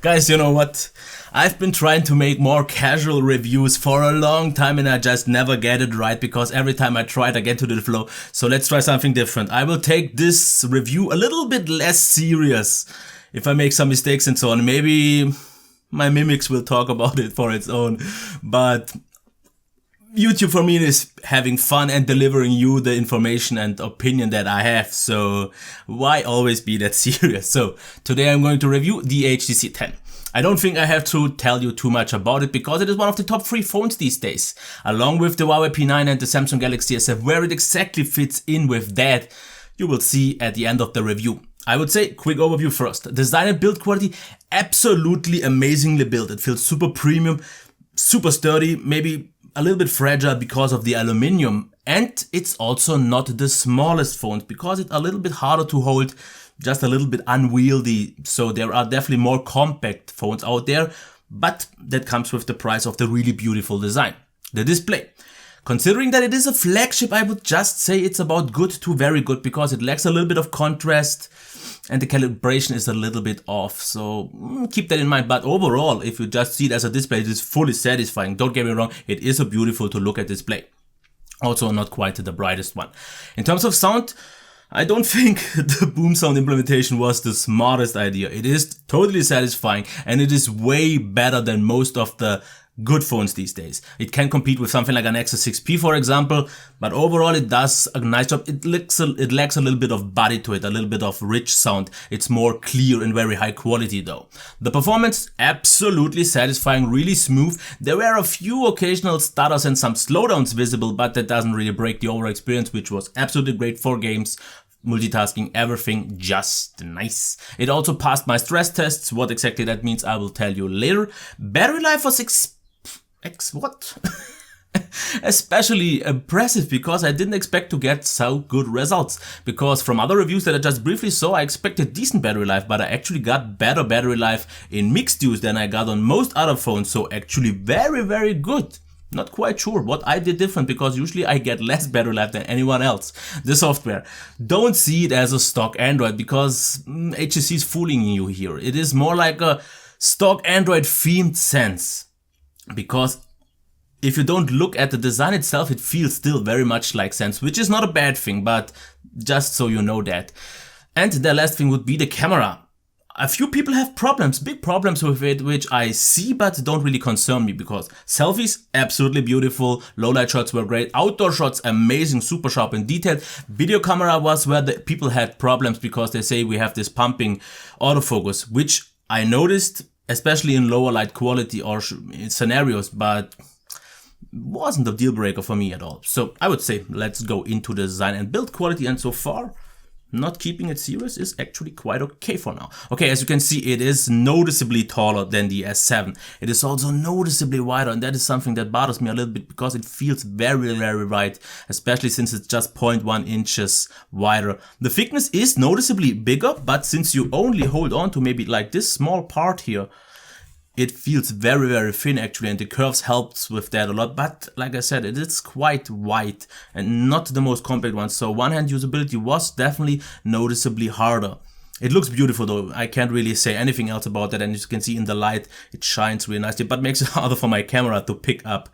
Guys, you know what? I've been trying to make more casual reviews for a long time and I just never get it right because every time I try it I get to the flow. So let's try something different. I will take this review a little bit less serious if I make some mistakes and so on. Maybe my mimics will talk about it for its own, but YouTube for me is having fun and delivering you the information and opinion that I have, so why always be that serious? So today I'm going to review the HTC 10. I don't think I have to tell you too much about it because it is one of the top 3 phones these days, along with the Huawei P9 and the Samsung Galaxy S7. Where it exactly fits in with that, you will see at the end of the review. I would say, quick overview first. Design and build quality, absolutely amazingly built. It feels super premium, super sturdy, maybe a little bit fragile because of the aluminium, and it's also not the smallest phone because it's a little bit harder to hold, just a little bit unwieldy. So there are definitely more compact phones out there, but that comes with the price of the really beautiful design. The display. Considering that it is a flagship, I would just say it's about good to very good because it lacks a little bit of contrast and the calibration is a little bit off, so keep that in mind. But overall, if you just see it as a display, it is fully satisfying. Don't get me wrong, it is a beautiful to look at display. Also not quite the brightest one. In terms of sound, I don't think the boom sound implementation was the smartest idea. It is totally satisfying and it is way better than most of the good phones these days. It can compete with something like an Nexus 6P, for example, but overall it does a nice job. It lacks a little bit of body to it, a little bit of rich sound. It's more clear and very high quality though. The performance, absolutely satisfying, really smooth. There were a few occasional stutters and some slowdowns visible, but that doesn't really break the overall experience, which was absolutely great for games. Multitasking, everything just nice. It also passed my stress tests. What exactly that means I will tell you later. Battery life was what? Especially impressive because I didn't expect to get so good results, because from other reviews that I just briefly saw I expected decent battery life, but I actually got better battery life in mixed use than I got on most other phones, so actually very good. Not quite sure what I did different because usually I get less battery life than anyone else. The software. Don't see it as a stock Android because HTC is fooling you here. It is more like a stock Android themed sense. Because if you don't look at the design itself, it feels still very much like Sense, which is not a bad thing, but just so you know that. And the last thing would be the camera. A few people have problems, big problems with it, which I see but don't really concern me because selfies, absolutely beautiful, low light shots were great, outdoor shots, amazing, super sharp and detailed. Video camera was where the people had problems because they say we have this pumping autofocus, which I noticed, especially in lower light quality or scenarios, but wasn't a deal breaker for me at all. So I would say let's go into the design and build quality, and so far not keeping it serious is actually quite okay for now. Okay, as you can see, it is noticeably taller than the S7. It is also noticeably wider, and that is something that bothers me a little bit because it feels very wide, especially since it's just 0.1 inches wider. The thickness is noticeably bigger, but since you only hold on to maybe like this small part here, it feels very thin actually, and the curves helps with that a lot. But like I said, it is quite wide and not the most compact one. So one-hand usability was definitely noticeably harder. It looks beautiful though. I can't really say anything else about that. And as you can see in the light, it shines really nicely, but makes it harder for my camera to pick up.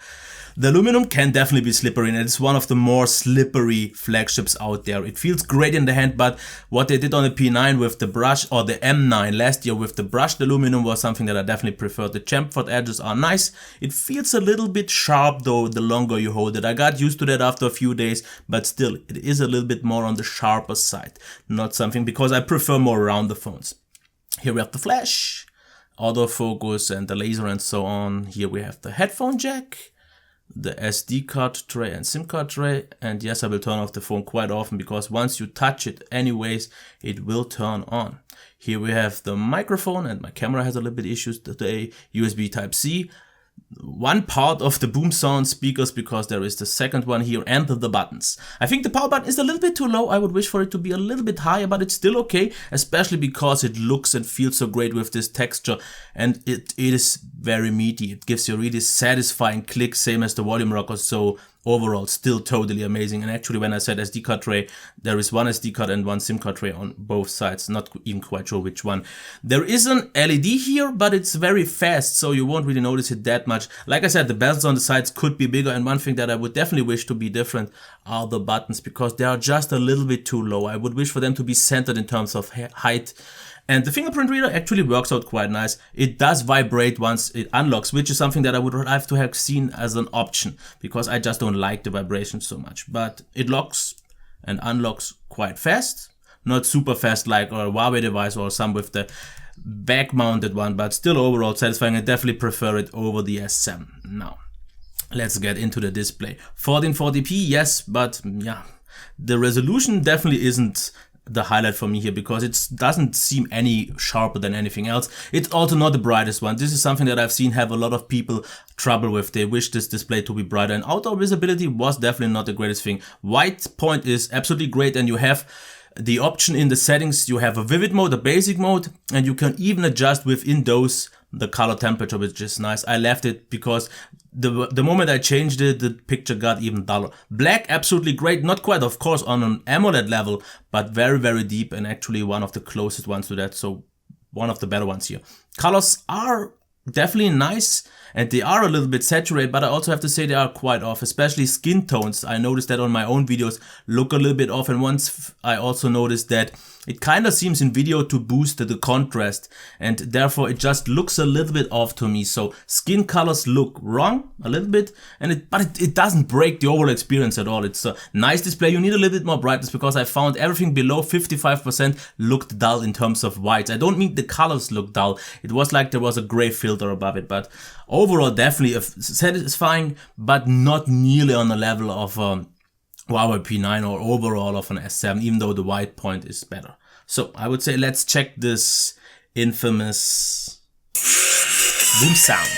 The aluminum can definitely be slippery, and it's one of the more slippery flagships out there. It feels great in the hand, but what they did on the P9 with the brush, or the M9 last year with the brushed aluminum, was something that I definitely preferred. The chamfered edges are nice. It feels a little bit sharp though the longer you hold it. I got used to that after a few days, but still it is a little bit more on the sharper side. Not something, because I prefer more rounder phones. Here we have the flash, autofocus and the laser and so on. Here we have the headphone jack, the SD card tray and SIM card tray, and yes, I will turn off the phone quite often because once you touch it anyways, it will turn on. Here we have the microphone, and my camera has a little bit issues today. USB Type-C, one part of the boom sound speakers because there is the second one here, and the buttons. I think the power button is a little bit too low. I would wish for it to be a little bit higher, but it's still okay, especially because it looks and feels so great with this texture, and it is very meaty. It gives you a really satisfying click, same as the volume rocker. So overall still totally amazing. And actually, when I said SD card tray, there is one SD card and one SIM card tray on both sides. Not even quite sure which one. There is an LED here, but it's very fast, so you won't really notice it that much. Like I said, the bezels on the sides could be bigger, and one thing that I would definitely wish to be different are the buttons, because they are just a little bit too low. I would wish for them to be centered in terms of height. And the fingerprint reader actually works out quite nice. It does vibrate once it unlocks, which is something that I would have to have seen as an option, because I just don't like the vibration so much. But it locks and unlocks quite fast. Not super fast like a Huawei device or some with the back mounted one, but still overall satisfying. I definitely prefer it over the S7. Now, let's get into the display. 1440p, yes, but yeah, the resolution definitely isn't the highlight for me here, because it doesn't seem any sharper than anything else. It's also not the brightest one. This is something that I've seen have a lot of people trouble with. They wish this display to be brighter, and outdoor visibility was definitely not the greatest thing. White point is absolutely great, and you have the option in the settings. You have a vivid mode, a basic mode, and you can even adjust within those the color temperature, which is nice. I left it because the moment I changed it, the picture got even duller. Black, absolutely great. Not quite, of course, on an AMOLED level, but very, very deep, and actually one of the closest ones to that. So one of the better ones here. Colors are definitely nice, and they are a little bit saturated, but I also have to say they are quite off, especially skin tones. I noticed that on my own videos look a little bit off, and once I also noticed that it kind of seems in video to boost the contrast, and therefore it just looks a little bit off to me. So skin colors look wrong a little bit, but it doesn't break the overall experience at all. It's a nice display. You need a little bit more brightness, because I found everything below 55% looked dull in terms of whites. I don't mean the colors look dull. It was like there was a gray filter above it, but overall definitely satisfying, but not nearly on the level of Huawei P9 or overall of an S7, even though the white point is better. So I would say let's check this infamous boom sound.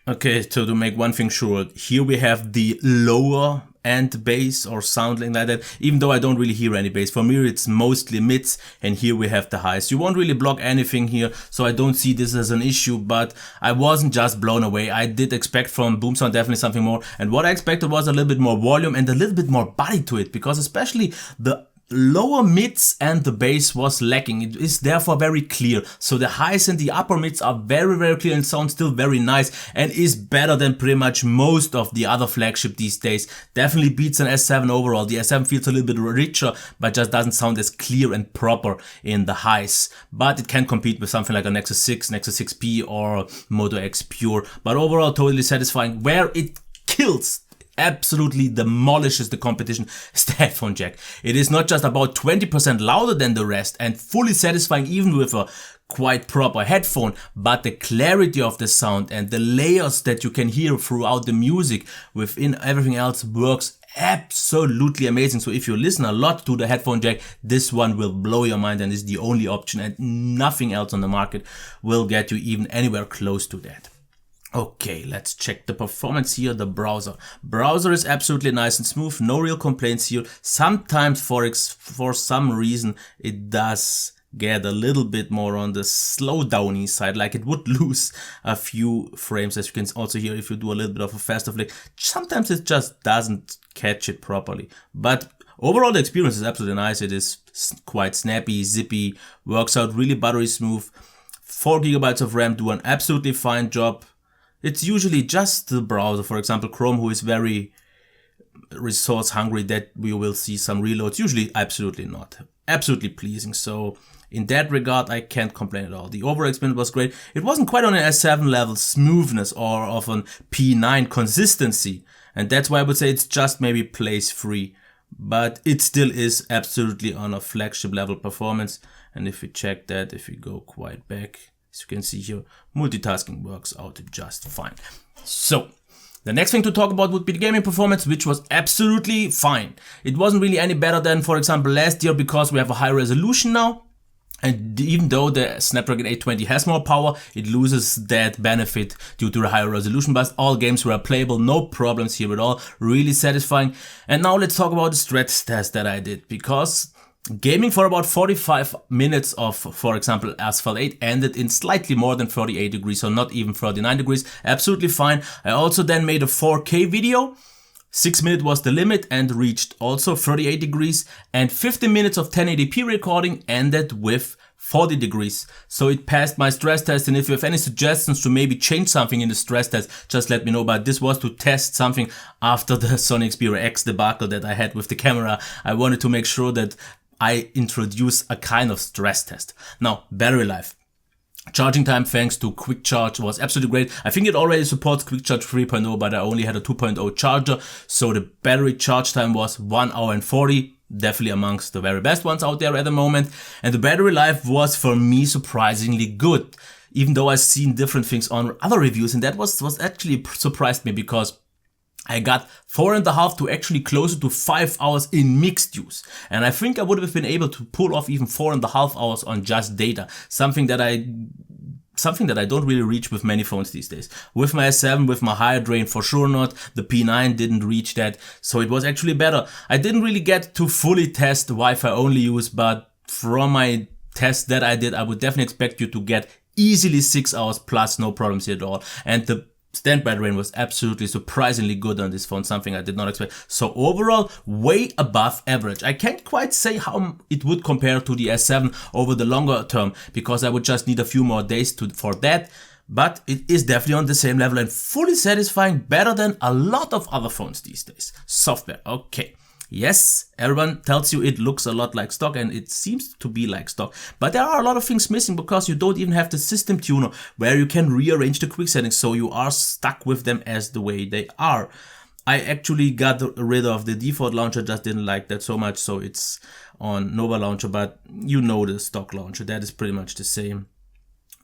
Okay, so to make one thing sure, here we have the lower end bass or something like that, even though I don't really hear any bass. For me it's mostly mids, and here we have the highs. You won't really block anything here, so I don't see this as an issue, but I wasn't just blown away. I did expect from boom sound definitely something more, and what I expected was a little bit more volume and a little bit more body to it, because especially the lower mids and the bass was lacking. It is therefore very clear. So the highs and the upper mids are very, very clear and sound still very nice, and is better than pretty much most of the other flagship these days. Definitely beats an S7 overall. The S7 feels a little bit richer, but just doesn't sound as clear and proper in the highs. But it can compete with something like a Nexus 6, Nexus 6P or Moto X Pure. But overall totally satisfying. Where it kills, absolutely demolishes the competition, is the headphone jack. It is not just about 20% louder than the rest and fully satisfying even with a quite proper headphone, but the clarity of the sound and the layers that you can hear throughout the music within everything else works absolutely amazing. So if you listen a lot to the headphone jack, this one will blow your mind and is the only option, and nothing else on the market will get you even anywhere close to that. Okay, let's check the performance here. The browser is absolutely nice and smooth. No real complaints here. Sometimes for some reason it does get a little bit more on the slow downy side, like it would lose a few frames, as you can also hear if you do a little bit of a faster flick. Sometimes it just doesn't catch it properly. But overall the experience is absolutely nice. It is quite snappy, zippy, works out really buttery smooth. 4 GB of RAM do an absolutely fine job. It's usually just the browser, for example Chrome, who is very resource hungry, that we will see some reloads. Usually absolutely not. Absolutely pleasing. So in that regard I can't complain at all. The overall experience was great. It wasn't quite on an S7 level smoothness or of an P9 consistency, and that's why I would say it's just maybe place 3, but it still is absolutely on a flagship level performance. And if we check that, if we go quite back, as you can see here, multitasking works out just fine. So the next thing to talk about would be the gaming performance, which was absolutely fine. It wasn't really any better than, for example, last year, because we have a high resolution now. And even though the Snapdragon 820 has more power, it loses that benefit due to the higher resolution, but all games were playable, no problems here at all, really satisfying. And now let's talk about the stress test that I did, because gaming for about 45 minutes of, for example, Asphalt 8 ended in slightly more than 38 degrees, so not even 39 degrees, absolutely fine. I also then made a 4K video. 6 minutes was the limit and reached also 38 degrees, and 15 minutes of 1080p recording ended with 40 degrees. So it passed my stress test, and if you have any suggestions to maybe change something in the stress test, just let me know. But this was to test something after the Sony Xperia X debacle that I had with the camera. I wanted to make sure that I introduce a kind of stress test. Now, battery life. Charging time, thanks to Quick Charge, was absolutely great. I think it already supports Quick Charge 3.0, but I only had a 2.0 charger, so the battery charge time was 1 hour and 40, definitely amongst the very best ones out there at the moment. And the battery life was, for me, surprisingly good, even though I've seen different things on other reviews, and that was actually surprised me, because I got 4.5 to actually closer to 5 hours in mixed use. And I think I would have been able to pull off even 4.5 hours on just data. Something that I don't really reach with many phones these days. With my S7, with my higher drain, for sure not. The P9 didn't reach that, so it was actually better. I didn't really get to fully test Wi-Fi only use, but from my test that I did, I would definitely expect you to get easily 6 hours plus, no problems here at all. And the standby drain was absolutely surprisingly good on this phone, something I did not expect. So overall, way above average. I can't quite say how it would compare to the S7 over the longer term, because I would just need a few more days for that. But it is definitely on the same level and fully satisfying, better than a lot of other phones these days. Software, okay. Yes, everyone tells you it looks a lot like stock, and it seems to be like stock. But there are a lot of things missing, because you don't even have the system tuner where you can rearrange the quick settings, so you are stuck with them as the way they are. I actually got rid of the default launcher, just didn't like that so much, so it's on Nova Launcher, but you know the stock launcher, that is pretty much the same.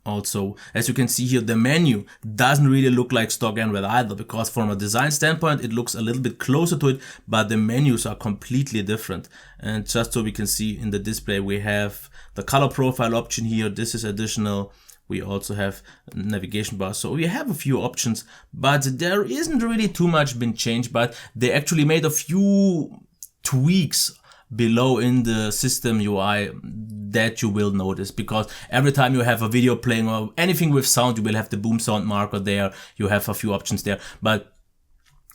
Also, as you can see here, the menu doesn't really look like stock Android either, because from a design standpoint, it looks a little bit closer to it, but the menus are completely different. And just so we can see in the display, we have the color profile option here. This is additional. We also have navigation bar. So we have a few options, but there isn't really too much been changed, but they actually made a few tweaks below in the system UI that you will notice, because every time you have a video playing or anything with sound, you will have the boom sound marker there. You have a few options there, but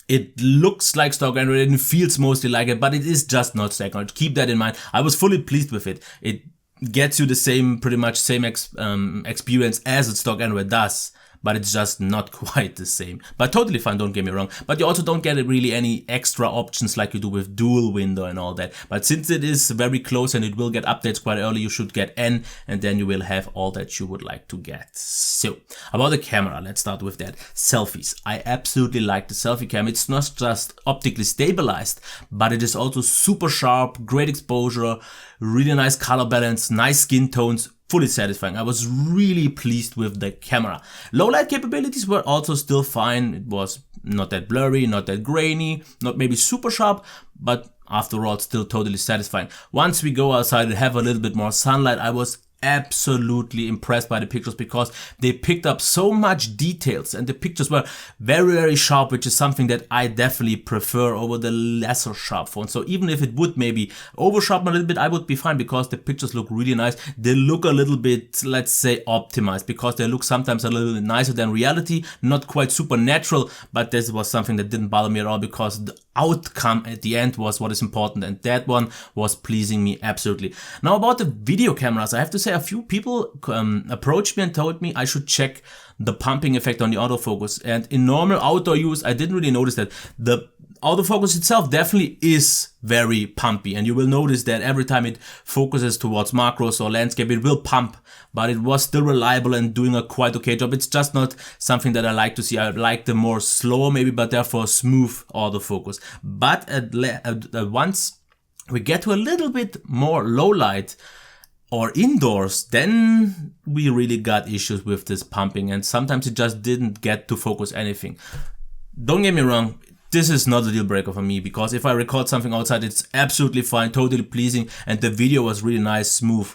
it looks like stock Android and it feels mostly like it, but it is just not stock Android. Keep that in mind. I was fully pleased with it. It gets you the same, pretty much same experience as a stock Android does, but it's just not quite the same. But totally fine, don't get me wrong. But you also don't get really any extra options like you do with dual window and all that. But since it is very close and it will get updates quite early, you should get N, and then you will have all that you would like to get. So, about the camera, let's start with that. Selfies. I absolutely like the selfie cam. It's not just optically stabilized, but it is also super sharp, great exposure, really nice color balance, nice skin tones, fully satisfying. I was really pleased with the camera. Low light capabilities were also still fine. It was not that blurry, not that grainy, not maybe super sharp, but after all, still totally satisfying. Once we go outside and have a little bit more sunlight, I was absolutely impressed by the pictures, because they picked up so much details and the pictures were very, very sharp, which is something that I definitely prefer over the lesser sharp phone. So even if it would maybe over sharpen a little bit, I would be fine, because the pictures look really nice. They look a little bit, let's say, optimized, because they look sometimes a little bit nicer than reality, not quite super natural, but this was something that didn't bother me at all, because the outcome at the end was what is important, and that one was pleasing me absolutely. Now about the video cameras, I have to say a few people approached me and told me I should check the pumping effect on the autofocus, and in normal outdoor use I didn't really notice that. The autofocus itself definitely is very pumpy, and you will notice that every time it focuses towards macros or landscape, it will pump, but it was still reliable and doing a quite okay job. It's just not something that I like to see. I like the more slower maybe, but therefore smooth autofocus. But once we get to a little bit more low light or indoors, then we really got issues with this pumping, and sometimes it just didn't get to focus anything. Don't get me wrong, this is not a deal breaker for me, because if I record something outside, it's absolutely fine, totally pleasing, and the video was really nice, smooth,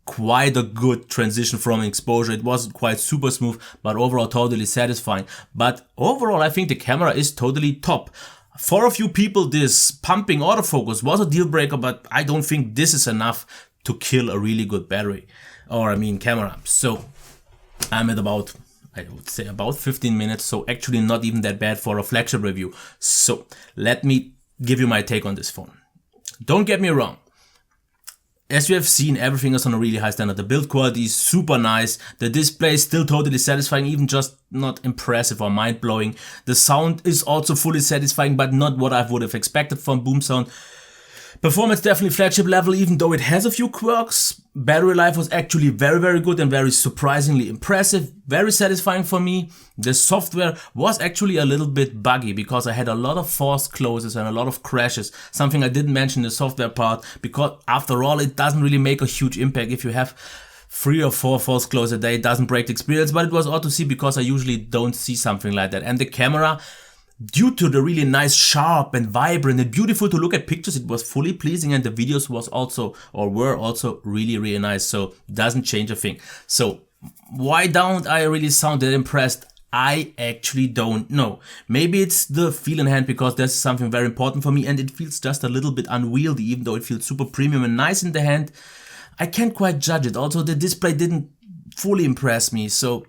quite a good transition from exposure. It wasn't quite super smooth, but overall totally satisfying. But overall, I think the camera is totally top. For a few people, this pumping autofocus was a deal breaker, but I don't think this is enough to kill a really good battery, or I mean camera. So I'm at about, I would say about 15 minutes, so actually not even that bad for a flagship review. So let me give you my take on this phone. Don't get me wrong. As you have seen, everything is on a really high standard. The build quality is super nice. The display is still totally satisfying, even just not impressive or mind-blowing. The sound is also fully satisfying, but not what I would have expected from Boom Sound. Performance definitely flagship level, even though it has a few quirks. Battery life was actually very good and very surprisingly impressive, very satisfying for me. The software was actually a little bit buggy because I had a lot of forced closes and a lot of crashes, something I didn't mention in the software part, because after all it doesn't really make a huge impact if you have 3 or 4 forced closes a day. It doesn't break the experience, but it was odd to see because I usually don't see something like that. And the camera, due to the really nice, sharp and vibrant and beautiful to look at pictures, it was fully pleasing, and the videos was also, or were also really nice, so doesn't change a thing. So why don't I really sound that impressed? I actually don't know. Maybe it's the feel in hand, because that's something very important for me, and it feels just a little bit unwieldy, even though it feels super premium and nice in the hand. I can't quite judge it. Also, the display didn't fully impress me, so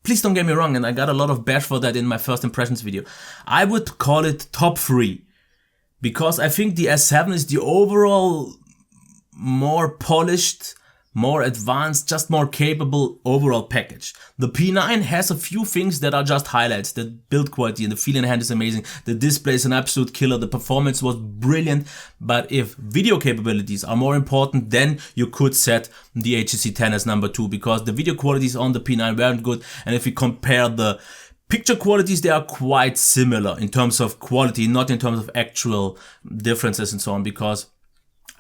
please don't get me wrong, and I got a lot of bash for that in my first impressions video. I would call it top 3, because I think the S7 is the overall more polished, more advanced, just more capable overall package. The P9 has a few things that are just highlights. The build quality and the feel in hand is amazing. The display is an absolute killer. The performance was brilliant. But if video capabilities are more important, then you could set the HTC 10 as number 2, because the video qualities on the P9 weren't good. And if we compare the picture qualities, they are quite similar in terms of quality, not in terms of actual differences and so on, because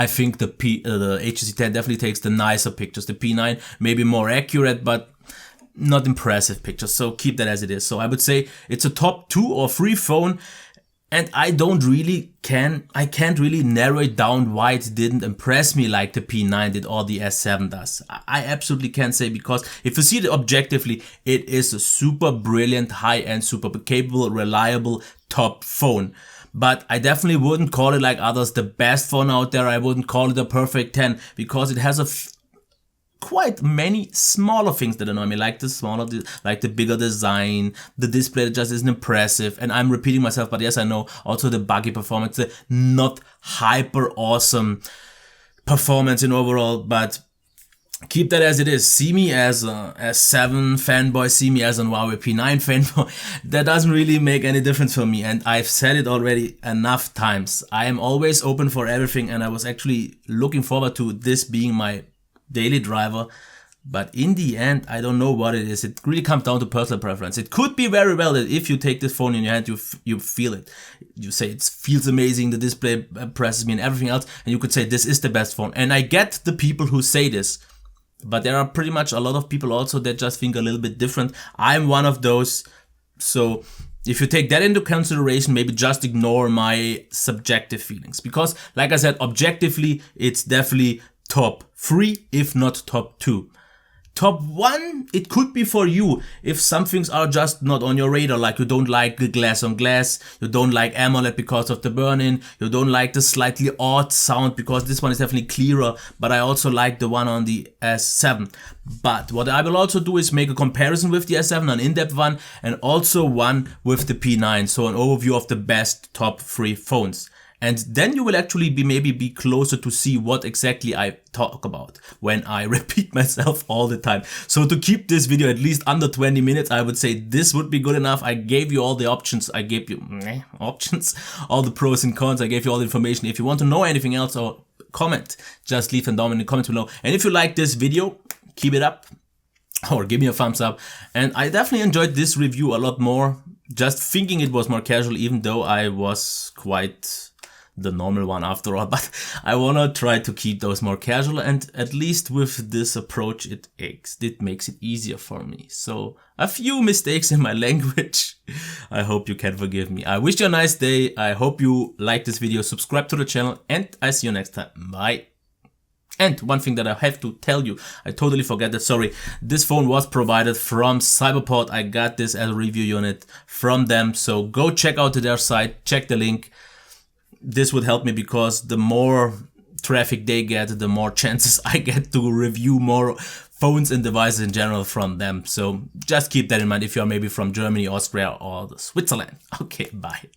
I think the HTC 10 definitely takes the nicer pictures. The P9 may be more accurate, but not impressive pictures. So keep that as it is. So I would say it's a top 2 or 3 phone, and I can't really narrow it down why it didn't impress me like the P9 did or the S7 does. I absolutely can't say, because if you see it objectively, it is a super brilliant, high-end, super capable, reliable top phone. But I definitely wouldn't call it like others the best phone out there. I wouldn't call it a perfect 10, because it has quite many smaller things that annoy me, like the bigger design, the display that just isn't impressive. And I'm repeating myself, but yes, I know, also the buggy performance, the not hyper awesome performance in overall, but keep that as it is. See me as a S7 fanboy, see me as a Huawei P9 fanboy. That doesn't really make any difference for me, and I've said it already enough times. I am always open for everything, and I was actually looking forward to this being my daily driver. But in the end, I don't know what it is. It really comes down to personal preference. It could be very well that if you take this phone in your hand, you feel it. You say it feels amazing, the display impresses me and everything else, and you could say this is the best phone. And I get the people who say this, but there are pretty much a lot of people also that just think a little bit different. I'm one of those. So if you take that into consideration, maybe just ignore my subjective feelings. Because like I said, objectively, it's definitely top 3, if not top 2. Top 1, it could be for you if some things are just not on your radar, like you don't like the glass on glass, you don't like AMOLED because of the burn-in, you don't like the slightly odd sound, because this one is definitely clearer, but I also like the one on the S7. But what I will also do is make a comparison with the S7, an in-depth one, and also one with the P9, so an overview of the best top 3 phones. And then you will actually maybe be closer to see what exactly I talk about when I repeat myself all the time. So to keep this video at least under 20 minutes, I would say this would be good enough. I gave you all the options. I gave you all the pros and cons. I gave you all the information. If you want to know anything else or comment, just leave a down in the comments below. And if you like this video, keep it up or give me a thumbs up. And I definitely enjoyed this review a lot more, just thinking it was more casual, even though I was quite the normal one after all, but I wanna try to keep those more casual, and at least with this approach it makes it easier for me. So a few mistakes in my language, I hope you can forgive me. I wish you a nice day, I hope you like this video, subscribe to the channel, and I see you next time. Bye. And one thing that I have to tell you, I totally forget that, sorry, this phone was provided from Cyberport. I got this as a review unit from them, so go check out their site, check the link. This would help me because the more traffic they get, the more chances I get to review more phones and devices in general from them. So just keep that in mind if you're maybe from Germany, Austria, or Switzerland. Okay, bye.